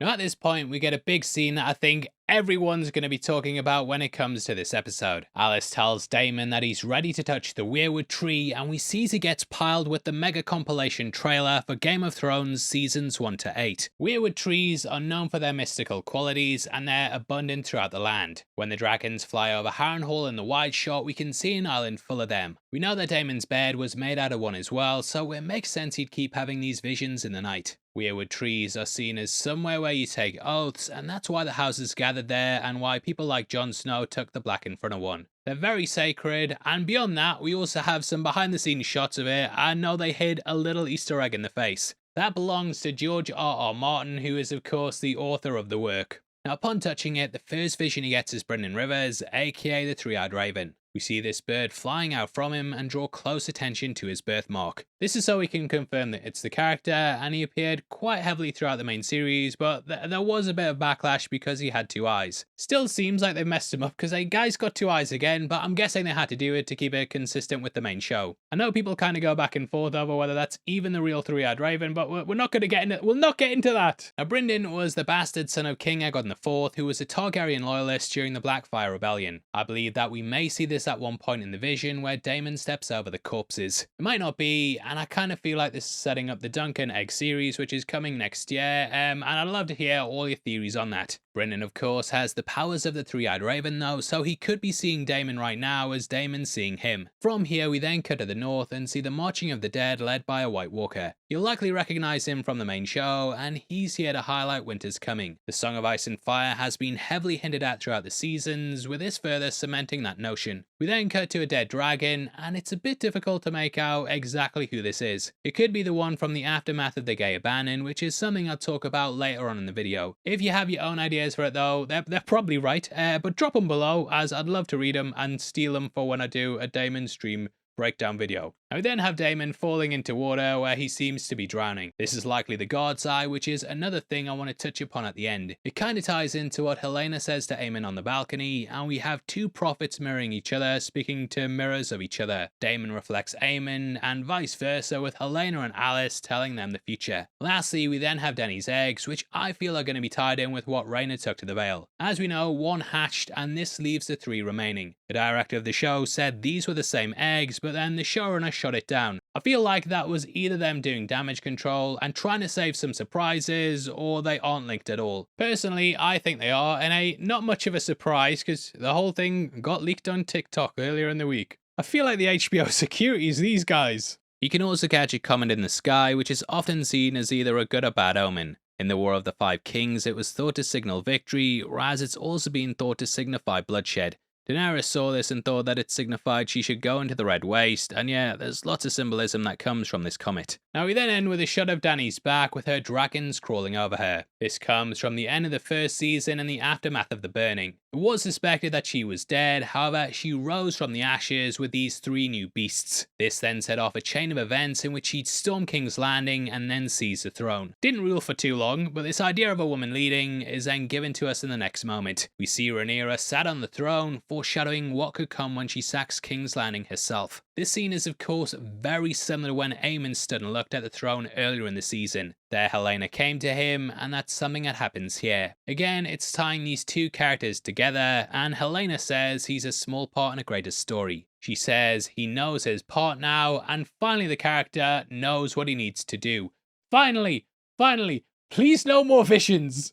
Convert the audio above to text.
Now at this point, we get a big scene that I think everyone's going to be talking about when it comes to this episode. Alice tells Daemon that he's ready to touch the weirwood tree, and we see he gets piled with the mega compilation trailer for Game of Thrones seasons 1 to 8. Weirwood trees are known for their mystical qualities, and they're abundant throughout the land. When the dragons fly over Harrenhal in the wide shot, we can see an island full of them. We know that Daemon's bed was made out of one as well, so it makes sense he'd keep having these visions in the night. Weirwood trees are seen as somewhere where you take oaths, and that's why the houses gathered there and why people like Jon Snow took the black in front of one. They're very sacred, and beyond that, we also have some behind the scenes shots of it, and know they hid a little Easter egg in the face. That belongs to George R.R. Martin, who is of course the author of the work. Now upon touching it, the first vision he gets is Brynden Rivers, aka the Three-Eyed Raven. We see this bird flying out from him and draw close attention to his birthmark. This is so we can confirm that it's the character, and he appeared quite heavily throughout the main series, but there was a bit of backlash because he had 2 eyes. Still seems like they messed him up because a guy's got 2 eyes again, but I'm guessing they had to do it to keep it consistent with the main show. I know people kind of go back and forth over whether that's even the real Three-Eyed Raven, but we're not going to get into we'll not get into that. Now Brynden was the bastard son of King Aegon IV, who was a Targaryen loyalist during the Blackfire Rebellion. I believe that we may see this at one point in the vision where Daemon steps over the corpses. It might not be, and I kind of feel like this is setting up the Duncan Egg series, which is coming next year, and I'd love to hear all your theories on that. Brynden, of course, has the powers of the Three-Eyed Raven though, so he could be seeing Daemon right now as Daemon's seeing him. From here, we then cut to the north and see the Marching of the Dead led by a White Walker. You'll likely recognize him from the main show, and he's here to highlight winter's coming. The Song of Ice and Fire has been heavily hinted at throughout the seasons, with this further cementing that notion. We then cut to a dead dragon, and it's a bit difficult to make out exactly who this is. It could be the one from the aftermath of the Gay Bannon, which is something I'll talk about later on in the video. If you have your own ideas for it though, they're probably right, but drop them below, as I'd love to read them and steal them for when I do a Daemon stream breakdown video. Now we then have Daemon falling into water where he seems to be drowning. This is likely the God's Eye, which is another thing I want to touch upon at the end. It kind of ties into what Helaena says to Aemond on the balcony, and we have 2 prophets mirroring each other, speaking to mirrors of each other. Daemon reflects Aemond, and vice versa, with Helaena and Alice telling them the future. Lastly, we then have Dany's eggs, which I feel are going to be tied in with what Rhaenyra took to the Vale. As we know, 1 hatched, and this leaves the 3 remaining. The director of the show said these were the same eggs, but then the showrunner shot it down. I feel like that was either them doing damage control and trying to save some surprises, or they aren't linked at all. Personally, I think they are, and not much of a surprise because the whole thing got leaked on TikTok earlier in the week. I feel like the HBO security is these guys. You can also catch a comet in the sky, which is often seen as either a good or bad omen. In the War of the 5 Kings, it was thought to signal victory, whereas it's also been thought to signify bloodshed. Daenerys saw this and thought that it signified she should go into the Red Waste, and yeah, there's lots of symbolism that comes from this comet. Now we then end with a shot of Dany's back with her dragons crawling over her. This comes from the end of the first season and the aftermath of the burning. It was suspected that she was dead, however she rose from the ashes with these 3 new beasts. This then set off a chain of events in which she'd storm King's Landing and then seize the throne. Didn't rule for too long, but this idea of a woman leading is then given to us in the next moment. We see Rhaenyra sat on the throne, foreshadowing what could come when she sacks King's Landing herself. This scene is of course very similar to when Aemond stood and looked at the throne earlier in the season. There Helaena came to him, and that's something that happens here. Again, it's tying these 2 characters together, and Helaena says he's a small part in a greater story. She says he knows his part now, and finally the character knows what he needs to do. Finally! Please no more visions!